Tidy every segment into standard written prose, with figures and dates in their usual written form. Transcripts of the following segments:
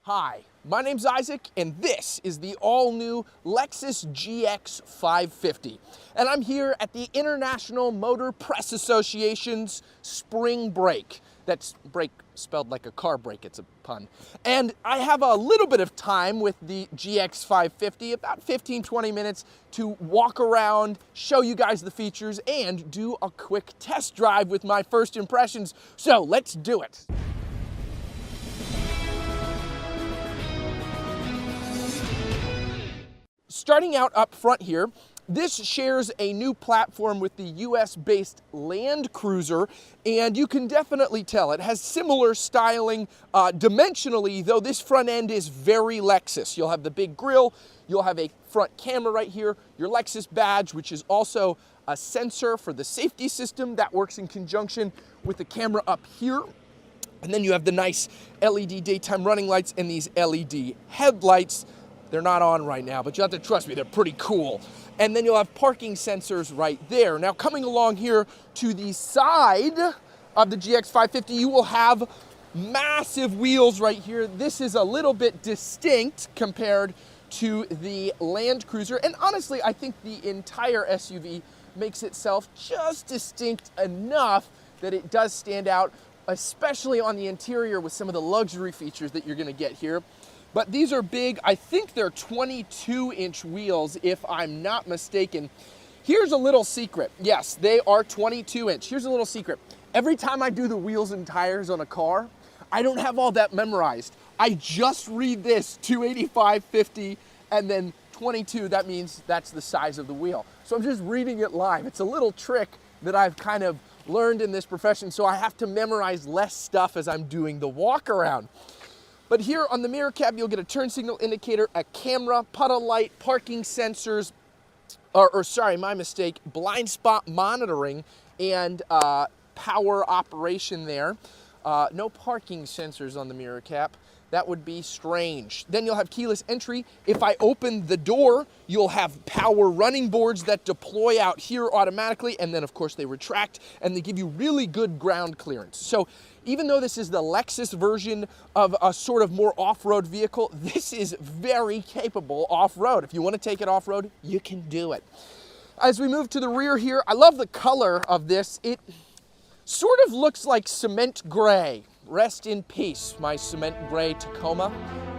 Hi, my name's Isaac, and this is the all-new Lexus GX550. And I'm here at the International Motor Press Association's Spring Break. That's break spelled like a car brake, it's a pun. And I have a little bit of time with the GX550, about 15-20 minutes, to walk around, show you guys the features, and do a quick test drive with my first impressions. So let's do it. Starting out up front here, this shares a new platform with the US-based Land Cruiser, and you can definitely tell it has similar styling dimensionally, though this front end is very Lexus. You'll have the big grille, you'll have a front camera right here, your Lexus badge, which is also a sensor for the safety system that works in conjunction with the camera up here. And then you have the nice LED daytime running lights and these LED headlights. They're not on right now, but you have to trust me, they're pretty cool. And then you'll have parking sensors right there. Now coming along here to the side of the GX550, you will have massive wheels right here. This is a little bit distinct compared to the Land Cruiser. And honestly, I think the entire SUV makes itself just distinct enough that it does stand out, especially on the interior with some of the luxury features that you're gonna get here. But these are big. I think they're 22-inch wheels, if I'm not mistaken. Here's a little secret. Yes, they are 22-inch. Here's a little secret. Every time I do the wheels and tires on a car, I don't have all that memorized. I just read this 285, 50, and then 22. That means that's the size of the wheel. So I'm just reading it live. It's a little trick that I've kind of learned in this profession, so I have to memorize less stuff as I'm doing the walk around. But here on the mirror cab, you'll get a turn signal indicator, a camera, puddle light, parking sensors, sorry, my mistake, blind spot monitoring, and power operation there. No parking sensors on the mirror cap. That would be strange. Then you'll have keyless entry. If I open the door, you'll have power running boards that deploy out here automatically, and then of course they retract, and they give you really good ground clearance. So even though this is the Lexus version of a sort of more off-road vehicle, this is very capable off-road. If you want to take it off-road, you can do it. As we move to the rear here, I love the color of this. It sort of looks like cement gray. Rest in peace, my cement gray Tacoma.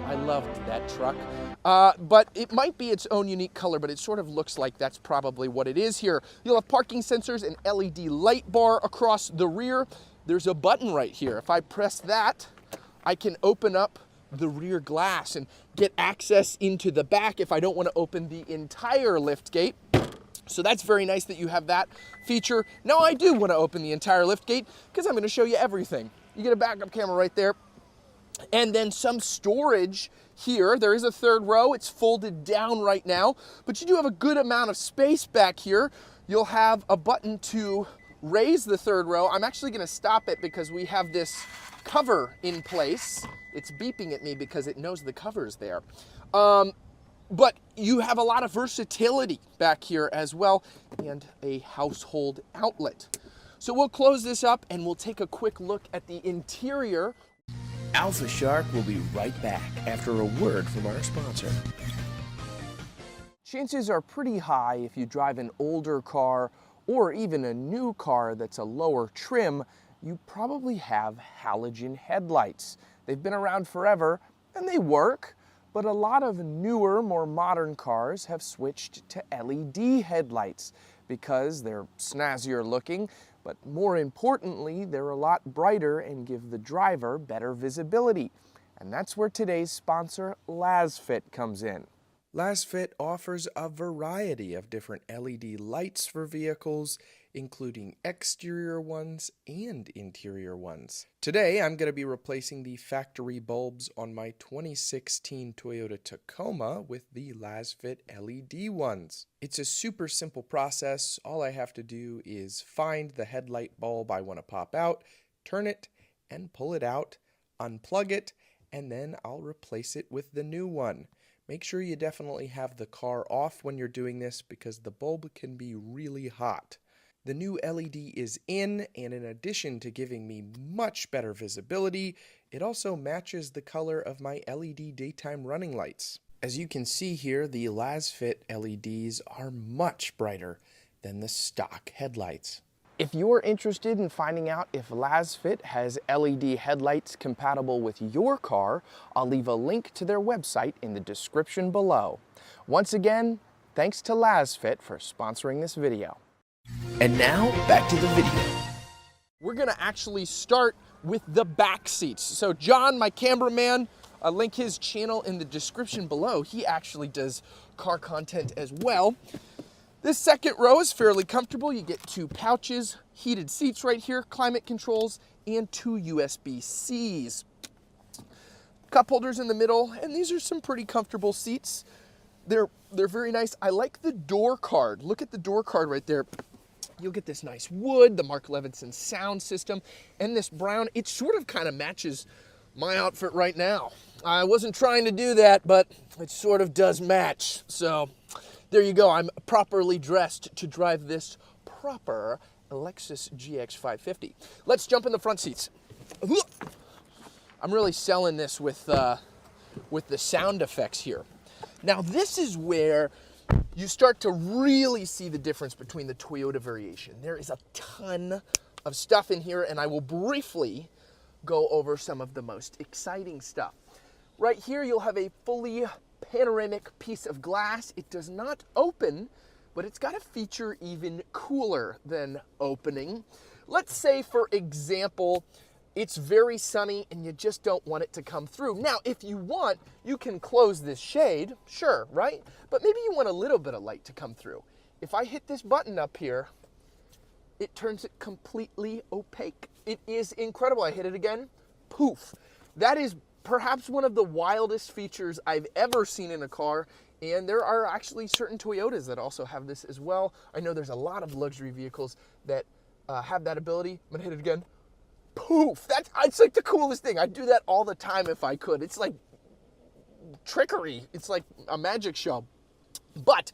I loved that truck. But it might be its own unique color, but it sort of looks like that's probably what it is here. You'll have parking sensors and LED light bar across the rear. There's a button right here. If I press that, I can open up the rear glass and get access into the back if I don't want to open the entire lift gate. So that's very nice that you have that feature. Now I do want to open the entire lift gate because I'm going to show you everything. You get a backup camera right there, and then some storage here. There is a third row. It's folded down right now, but you do have a good amount of space back here. You'll have a button to raise the third row. I'm actually going to stop it because we have this cover in place. It's beeping at me because it knows the cover's there. But you have a lot of versatility back here as well, and a household outlet. So we'll close this up and we'll take a quick look at the interior. Alpha Shark will be right back after a word from our sponsor. Chances are pretty high if you drive an older car or even a new car that's a lower trim, you probably have halogen headlights. They've been around forever and they work, but a lot of newer, more modern cars have switched to LED headlights because they're snazzier looking, but more importantly, they're a lot brighter and give the driver better visibility. And that's where today's sponsor, LazFit, comes in. LazFit offers a variety of different LED lights for vehicles, including exterior ones and interior ones. Today, I'm going to be replacing the factory bulbs on my 2016 Toyota Tacoma with the LazFit LED ones. It's a super simple process. All I have to do is find the headlight bulb I want to pop out, turn it, and pull it out, unplug it, and then I'll replace it with the new one. Make sure you definitely have the car off when you're doing this because the bulb can be really hot. The new LED is in addition to giving me much better visibility, it also matches the color of my LED daytime running lights. As you can see here, the LazFit LEDs are much brighter than the stock headlights. If you're interested in finding out if LazFit has LED headlights compatible with your car, I'll leave a link to their website in the description below. Once again, thanks to LazFit for sponsoring this video. And now, back to the video. We're gonna actually start with the back seats. So John, my cameraman, I'll link his channel in the description below. He actually does car content as well. This second row is fairly comfortable. You get 2 pouches, heated seats right here, climate controls, and 2 USB-Cs. Cup holders in the middle, and these are some pretty comfortable seats. They're very nice. I like the door card. Look at the door card right there. You'll get this nice wood, the Mark Levinson sound system, and this brown. It sort of kind of matches my outfit right now. I wasn't trying to do that, but it sort of does match. So there you go. I'm properly dressed to drive this proper Lexus GX550. Let's jump in the front seats. I'm really selling this with the sound effects here. Now this is where you start to really see the difference between the Toyota variation. There is a ton of stuff in here, and I will briefly go over some of the most exciting stuff. Right here you'll have a fully panoramic piece of glass. It does not open, but it's got a feature even cooler than opening. Let's say, for example, it's very sunny and you just don't want it to come through. Now, if you want, you can close this shade, sure, right? But maybe you want a little bit of light to come through. If I hit this button up here, it turns it completely opaque. It is incredible. I hit it again, poof. That is perhaps one of the wildest features I've ever seen in a car, and there are actually certain Toyotas that also have this as well. I know there's a lot of luxury vehicles that have that ability. I'm gonna hit it again, poof. It's like the coolest thing. I'd do that all the time if I could. It's like trickery. It's like a magic show. But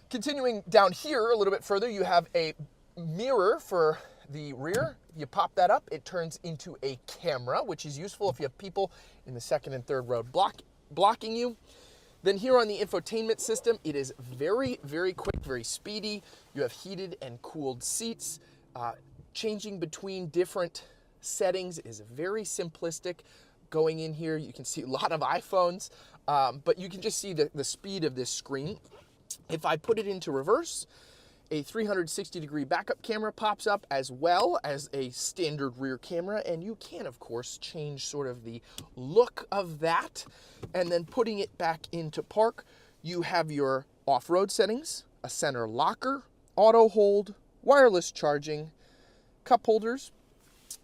continuing down here a little bit further, you have a mirror for the rear. You pop that up, it turns into a camera, which is useful if you have people in the second and third row blocking you. Then here on the infotainment system, it is very, very quick, very speedy. You have heated and cooled seats. Changing between different settings is very simplistic. Going in here, you can see a lot of iPhones, but you can just see the speed of this screen. If I put it into reverse, a 360-degree backup camera pops up, as well as a standard rear camera, and you can, of course, change sort of the look of that. And then putting it back into park, you have your off-road settings, a center locker, auto hold, wireless charging, cup holders,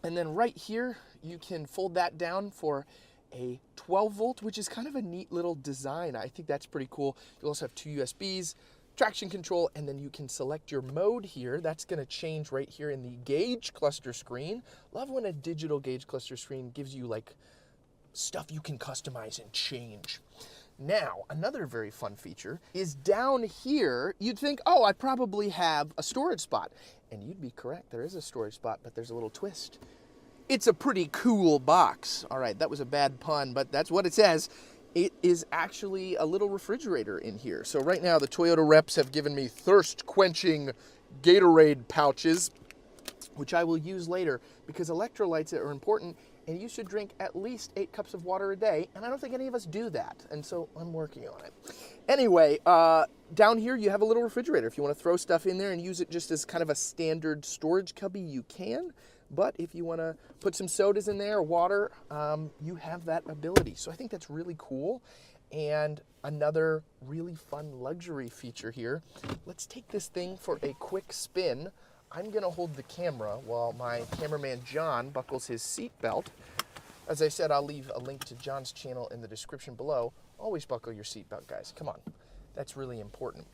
and then right here, you can fold that down for a 12-volt, which is kind of a neat little design. I think that's pretty cool. You also have 2 USBs, traction control, and then you can select your mode here. That's gonna change right here in the gauge cluster screen. Love when a digital gauge cluster screen gives you like stuff you can customize and change. Now, another very fun feature is down here, you'd think, oh, I probably have a storage spot. And you'd be correct, there is a storage spot, but there's a little twist. It's a pretty cool box. All right, that was a bad pun, but that's what it says. It is actually a little refrigerator in here. So right now the Toyota reps have given me thirst-quenching Gatorade pouches, which I will use later because electrolytes are important, and you should drink at least 8 cups of water a day, and I don't think any of us do that, and so I'm working on it. Anyway, down here you have a little refrigerator. If you want to throw stuff in there and use it just as kind of a standard storage cubby, you can. But if you want to put some sodas in there, water, you have that ability. So I think that's really cool. And another really fun luxury feature here. Let's take this thing for a quick spin. I'm going to hold the camera while my cameraman John buckles his seatbelt. As I said, I'll leave a link to John's channel in the description below. Always buckle your seatbelt, guys. Come on. That's really important.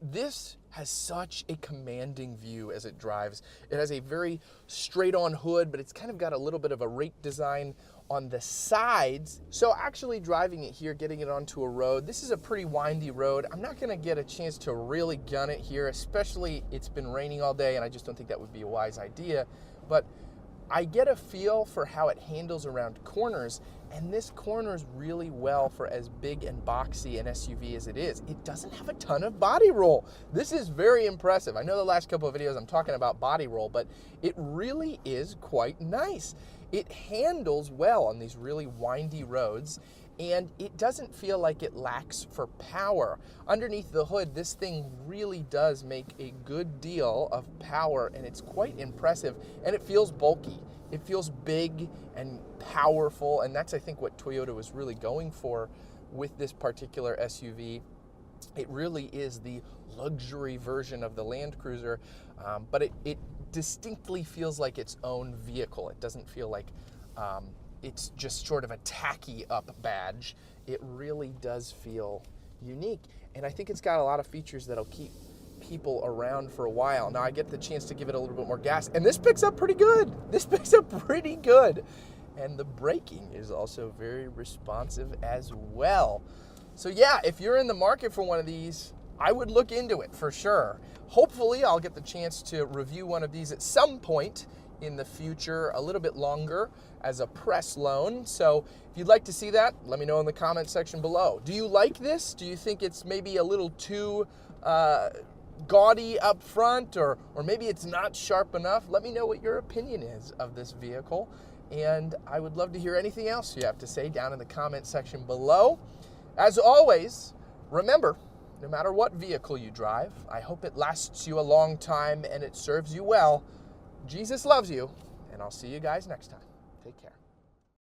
This has such a commanding view as it drives. It has a very straight-on hood, but it's kind of got a little bit of a rake design on the sides. So actually driving it here, getting it onto a road, this is a pretty windy road. I'm not gonna get a chance to really gun it here, especially it's been raining all day and I just don't think that would be a wise idea. But I get a feel for how it handles around corners, and this corners really well for as big and boxy an SUV as it is. It doesn't have a ton of body roll. This is very impressive. I know the last couple of videos I'm talking about body roll, but it really is quite nice. It handles well on these really windy roads, and it doesn't feel like it lacks for power. Underneath the hood, this thing really does make a good deal of power, and it's quite impressive, and it feels bulky. It feels big and powerful, and that's, I think, what Toyota was really going for with this particular SUV. It really is the luxury version of the Land Cruiser, but it distinctly feels like its own vehicle. It doesn't feel like it's just sort of a tacky up badge. It really does feel unique, and I think it's got a lot of features that'll keep people around for a while. Now I get the chance to give it a little bit more gas, and this picks up pretty good. This picks up pretty good, and the braking is also very responsive as well. So yeah, if you're in the market for one of these, I would look into it for sure. Hopefully I'll get the chance to review one of these at some point in the future, a little bit longer, as a press loan. So if you'd like to see that, let me know in the comment section below. Do you like this? Do you think it's maybe a little too gaudy up front, or maybe it's not sharp enough? Let me know what your opinion is of this vehicle, and I would love to hear anything else you have to say down in the comment section below. As always, remember, no matter what vehicle you drive, I hope it lasts you a long time and it serves you well. Jesus loves you, and I'll see you guys next time. Take care.